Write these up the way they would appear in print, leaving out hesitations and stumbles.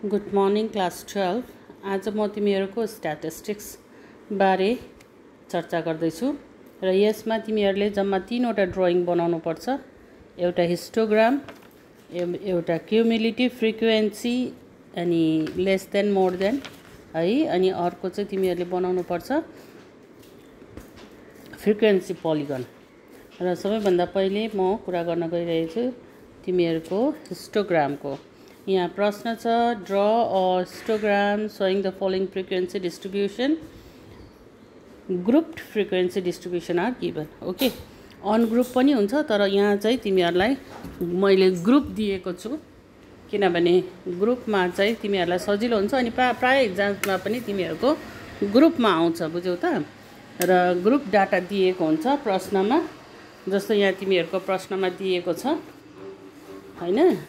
Good morning class 12। आज म तिमीहरूको स्ट्याटिस्टिक्स बारे चर्चा गर्दैछु र यसमा तिमीहरूले जम्मा 3वटा ड्रइङ बनाउनु पर्छ। एउटा हिस्टोग्राम, एउटा क्युमुलेटिभ फ्रिक्वेन्सी अनि लेस देन मोर देन है, अनि अर्को चाहिँ तिमीहरूले बनाउनु पर्छ फ्रिक्वेन्सी पोलिगन। र सबैभन्दा पहिले म कुरा गर्न गइरहेको छु तिमीहरूको हिस्टोग्रामको। यहाँ प्रश्न छ, draw a histogram showing the following frequency distribution. Grouped frequency distribution are given. Okay, ungroup पनि हुन्छ, तर यहाँ चाहिँ तिमीहरूलाई मैले ग्रुप दिएको छु किनभने ग्रुपमा चाहिँ तिमीहरूलाई सजिलो हुन्छ अनि प्राय एक्जाममा पनि तिमीहरूको ग्रुपमा आउँछ, बुझ्यौ त। र ग्रुप डाटा दिएको हुन्छ प्रश्नमा, जस्तो यहाँ तिमीहरूको प्रश्नमा दिएको छ हैन।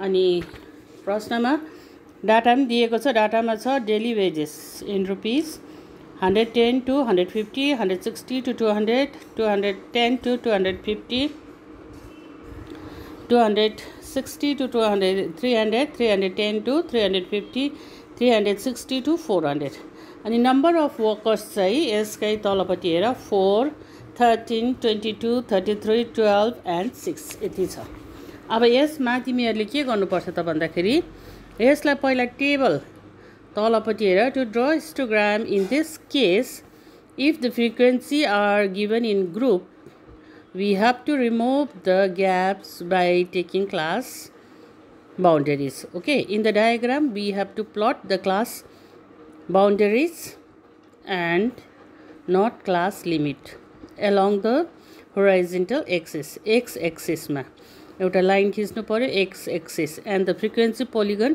अनि प्रश्नमा डाटा पनि दिएको छ। डाटामा छ daily wages in rupees 110 to 150, 160 to 200, 210 to 250, 260 to 200, 300, 310 to 350, 360 to 400। अनि नम्बर अफ वर्कर्स चाहिँ यसकै तलपट्टि हेर 4, 13, 22, 33, 12 and 6 यति छ। अब यसमा तिमीहरूले के गर्नुपर्छ त भन्दाखेरि यसलाई पहिला टेबल तलपट्टि हेर, to draw histogram in this case if the frequency are given in group we have to remove the gaps by taking class boundaries. Okay, in the diagram we have to plot the class boundaries and not class limit along the horizontal axis. X एक्सिसमा एउटा line खिच्नु पर्यो x axis, and the frequency polygon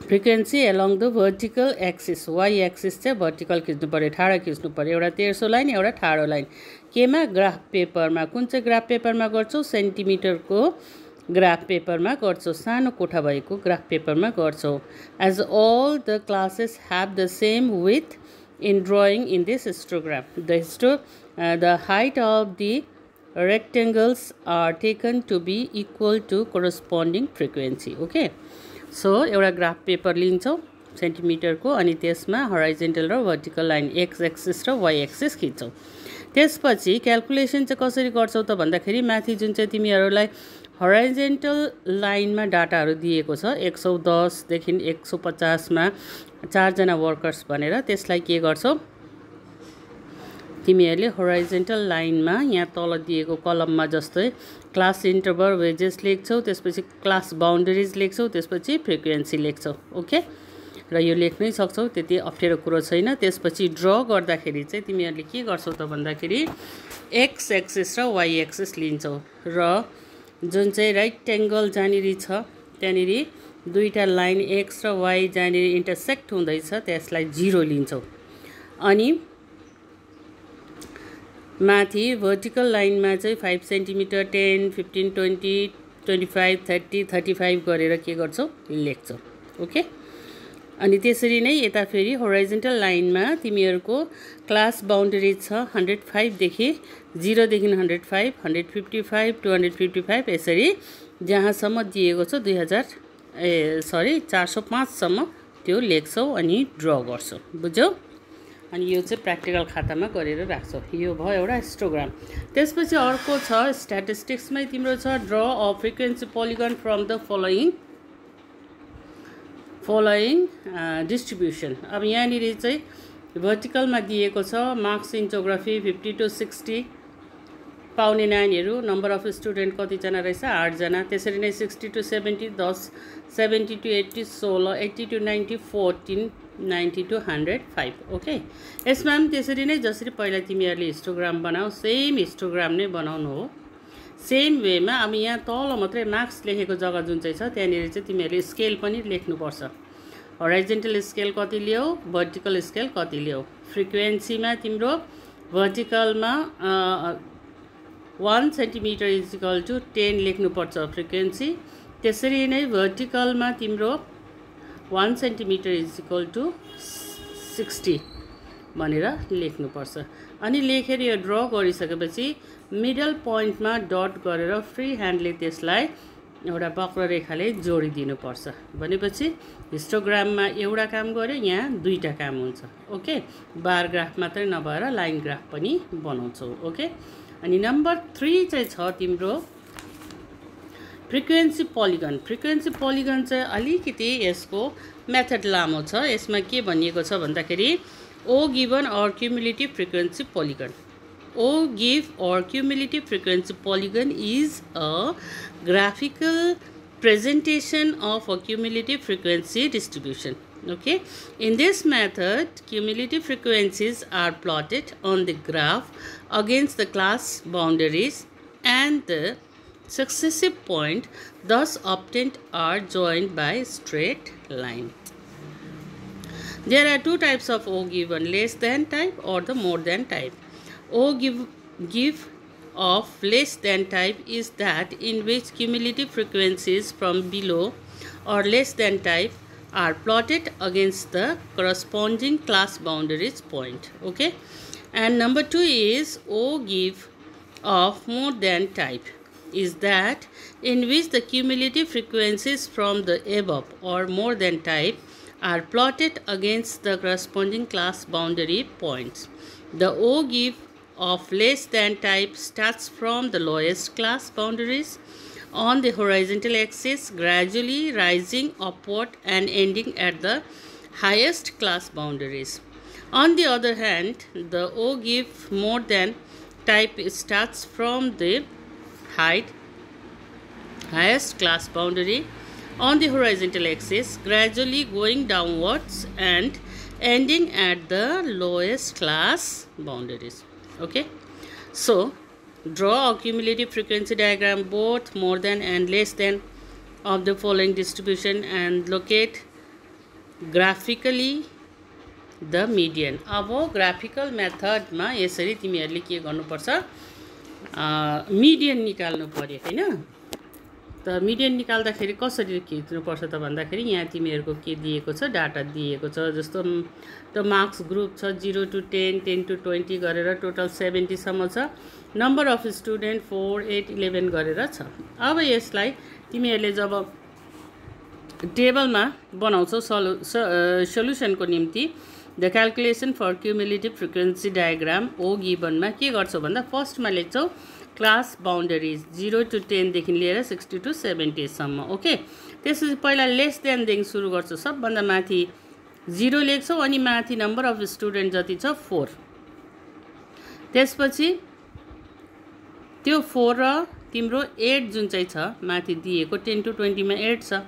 frequency along the vertical axis. Y axis चाहिँ vertical खिच्नु पर्यो, ठाडो खिच्नु पर्यो। एउटा तेर्सो लाइन, एउटा ठाडो लाइन। केमा? ग्राफ पेपरमा। कुन चाहिँ ग्राफ पेपरमा गर्छौ? सेन्टिमिटरको ग्राफ पेपरमा गर्छौ, सानो कोठा भएको ग्राफ पेपरमा गर्छौ। As all the classes have the same width in drawing in this histogram the height of the rectangles are taken to be equal to corresponding frequency। Okay, so एउटा ग्राफ पेपर लिन्छौँ सेन्टिमिटरको, अनि त्यसमा horizontal र vertical line X axis र Y axis खिच्छौँ। त्यसपछि calculation चाहिँ कसरी गर्छौ त भन्दाखेरि माथि जुन चाहिँ तिमीहरूलाई हराइजेन्टल लाइनमा डाटाहरू दिएको छ 110 देखि 150 मा 4 जना वर्कर्स भनेर, त्यसलाई के गर्छौ तिमीहरूले होराइजेन्टल लाइनमा यहाँ तल दिएको कलममा जस्तै क्लास इन्टरभल वेजेस लेख्छौ, त्यसपछि क्लास बाउन्डरिज लेख्छौ, त्यसपछि फ्रिक्वेन्सी लेख्छौ। ओके, र यो लेख्नै सक्छौ, त्यति अप्ठ्यारो कुरो छैन। त्यसपछि ड्र गर्दाखेरि चाहिँ तिमीहरूले के गर्छौ त भन्दाखेरि एक्स एक्सिस र वाइ एक्सिस लिन्छौ, र जुन चाहिँ राइट एङ्गल जहाँनिर छ त्यहाँनिर दुईवटा लाइन एक्स र वाइ जहाँनिर इन्टरसेक्ट हुँदैछ त्यसलाई 0 लिन्छौ। अनि माथि भर्टिकल लाइनमा चाहिँ 5 सेन्टिमिटर 10, 15, 20, 25, 30, 35 गरेर के गर्छौ लेख्छौ। ओके, अनि त्यसरी नै यता फेरि होराइजेन्टल लाइनमा तिमीहरूको क्लास बाउन्डरी छ 105 देखि 0 देखि 105, 155, 255 यसरी जहाँसम्म दिएको छ 405 सम्म त्यो लेख्छौ अनि ड्र गर्छौ, बुझ्यौ। अनि यो चाहिँ प्र्याक्टिकल खातामा गरेर राख्छौ। यो भयो एउटा हिस्टोग्राम। त्यसपछि अर्को छ स्ट्याटिस्टिक्समै तिम्रो छ draw a frequency polygon from the following distribution. अब यहाँनिर चाहिँ भर्टिकलमा दिएको छ मार्क्स इन जोग्राफी 50 to 60 पाउने नानीहरू नम्बर अफ स्टुडेन्ट कतिजना रहेछ 8 जना। त्यसरी नै 60 to 70 10, 70 to 80 16, 80 to 90 14, 90 to 100 5। Okay, यसमा पनि त्यसरी नै जसरी पहिला तिमीहरूले हिस्टोग्राम बनाऊ सेम हिस्टोग्राम नै बनाउनु हो सेम वेमा। अब यहाँ तल मात्रै मार्क्स लेखेको जग्गा जुन चाहिँ छ त्यहाँनिर चाहिँ तिमीहरूले स्केल पनि लेख्नुपर्छ। हराइजेन्टल स्केल कति लियो, भर्टिकल स्केल कति लियो। फ्रिक्वेन्सीमा तिम्रो भर्टिकलमा 1 सेन्टिमिटर इज इक्वल टु 10 लेख्नुपर्छ फ्रिक्वेन्सी। त्यसरी नै भर्टिकलमा तिम्रो 1 सेन्टिमिटर इज इक्वल टु 60 भनेर लेख्नुपर्छ। अनि लेखेर यो ड्र गरिसकेपछि मिडल पोइन्टमा डट गरेर फ्री ह्यान्डले त्यसलाई एउटा वक्ररेखाले जोडिदिनुपर्छ। भनेपछि हिस्टोग्राममा एउटा काम गर्यो, यहाँ दुईटा काम हुन्छ। ओके, बार ग्राफ मात्रै नभएर लाइन ग्राफ पनि बनाउँछौ। ओके, अनि नम्बर 3 चाहिँ छ तिम्रो फ्रिक्वेन्सी पोलिगन। फ्रिक्वेन्सी पोलिगन चाहिँ अलिकति यसको मेथड लामो छ। यसमा के भनिएको छ भन्दाखेरि O given or cumulative frequency polygon. O give or cumulative frequency polygon is a graphical presentation of a cumulative frequency distribution. Okay, in this method cumulative frequencies are plotted on the graph against the class boundaries, and the successive point thus obtained are joined by straight line. There are two types of O given, less than type or the more than type. O give of less than type is that in which cumulative frequencies from below or less than type are plotted against the corresponding class boundaries point. Okay, and number 2 is O give of more than type is that in which the cumulative frequencies from the above or more than type are plotted against the corresponding class boundary points. The O give of less than type starts from the lowest class boundaries on the horizontal axis, gradually rising upward and ending at the highest class boundaries. On the other hand, the O give more than type starts from the highest class boundary on the horizontal axis, gradually going downwards and ending at the lowest class boundaries. Okay, so draw a cumulative frequency diagram both more than and less than of the following distribution and locate graphically the median. अब graphical मेथडमा यसरी तिमीहरूले के गर्नुपर्छ, median निकाल्नु पर्यो हैन। त median निकाल्दाखेरि कसरी खिच्नुपर्छ त भन्दाखेरि यहाँ तिमीहरूको के दिएको छ, डाटा दिएको छ। जस्तो त मार्क्स ग्रुप छ 0 to 10, 10 to 20 गरेर टोटल 70 सम्म छ। नम्बर अफ स्टुडेन्ट 4, 8, 11 गरेर छ। अब यसलाई तिमीहरूले जब टेबलमा बनाउँछौ सल्युसनको निम्ति the calculation for cumulative frequency diagram O गिभनमा के गर्छौ भन्दा फर्स्टमा लेख्छौ क्लास बाउन्डरिज 0 to 10 देखि लिएर 60 to 70 सम्म। ओके, त्यसपछि पहिला लेस देन देखि सुरु गर्छौ, सबभन्दा माथि 0 लेख्छौ अनि माथि नम्बर अफ स्टुडेन्ट जति छ 4। त्यसपछि त्यो 4 र तिम्रो 8 जुन चाहिँ छ माथि दिएको 10 to 20 मा 8 छ,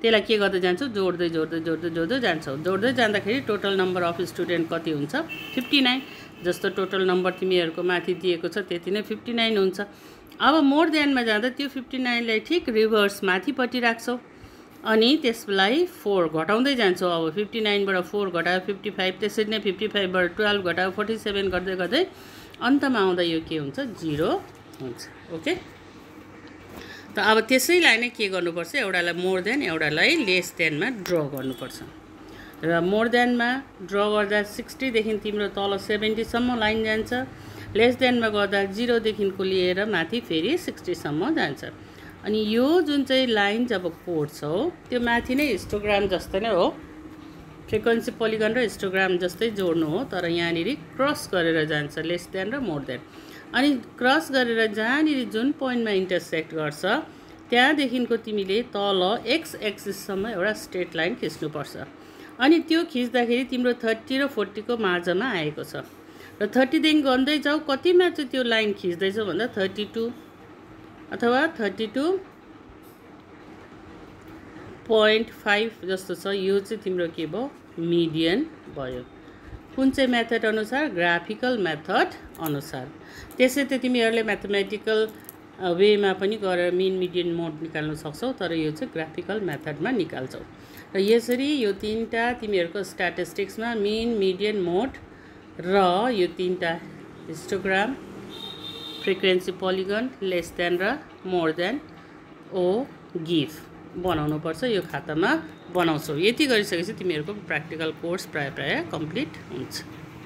त्यसलाई के गर्दै जान्छौ, जोड्दै जोड्दै जोड्दै जोड्दै जान्छौ। जोड्दै जाँदाखेरि टोटल नम्बर अफ स्टुडेन्ट कति हुन्छ, 59। जस्तो टोटल नम्बर तिमीहरूको माथि दिएको छ त्यति नै 59 हुन्छ। अब मोर देनमा जाँदा त्यो 59 लाई ठिक रिभर्स माथिपट्टि राख्छौ अनि त्यसलाई 4 घटाउँदै जान्छौ। अब 59 बाट 4 घटायो 55, त्यसरी नै 55 बाट 12 घटायो 47 गर्दै गर्दै अन्तमा आउँदा यो के हुन्छ, 0 हुन्छ। ओके, त अब त्यसैलाई नै के गर्नुपर्छ, एउटालाई मोर देन एउटालाई लेस देनमा ड्र गर्नुपर्छ। र मोर देनमा ड्र गर्दा 60 देखि तिम्रो तल 70 सम्म लाइन जान्छ, लेस देनमा गर्दा 0 देखिको लिएर माथि फेरि 60 सम्म जान्छ। अनि यो जुन चाहिँ लाइन जब कोर्छौ त्यो माथि नै हिस्टोग्राम जस्तै नै हो, फ्रिक्वेन्सी पोलिगन र हिस्टोग्राम जस्तै जोड्नु हो, तर यहाँनिर क्रस गरेर जान्छ लेस देन र मोर देन। अनि क्रस गरेर जहाँनिर जुन पोइन्टमा इन्टरसेक्ट गर्छ त्यहाँदेखिको तिमीले तल एक्स एक्सिससम्म एउटा स्ट्रेट लाइन खिच्नुपर्छ। अनि त्यो खिच्दाखेरि तिम्रो 30 र 40 को माझमा आएको छ र 30 देखि गर्दै जाऊ, कतिमा चाहिँ त्यो लाइन खिच्दैछौ भन्दा 32 अथवा 32.5 जस्तो छ। यो चाहिँ तिम्रो के भयो, मिडियन भयो। कुन चाहिँ मेथड अनुसार, ग्राफिकल मेथड अनुसार। त्यसै त तिमीहरूले म्याथमेटिकल वेमा पनि गरेर मिन मिडियन मोड निकाल्न सक्छौ, तर यो चाहिँ ग्राफिकल मेथडमा निकाल्छौ। र यसरी यो तीनटा तिमीहरूको स्ट्याटिस्टिक्समा मिन मिडियन मोड र यो तीनटा histogram, frequency polygon, less than र मोर देन O गिभ बनाउनु पर्छ। यो खातामा बनाउँछौ। यति गरिसकेपछि तिमीहरूको प्र्याक्टिकल कोर्स प्राय कम्प्लिट हुन्छ।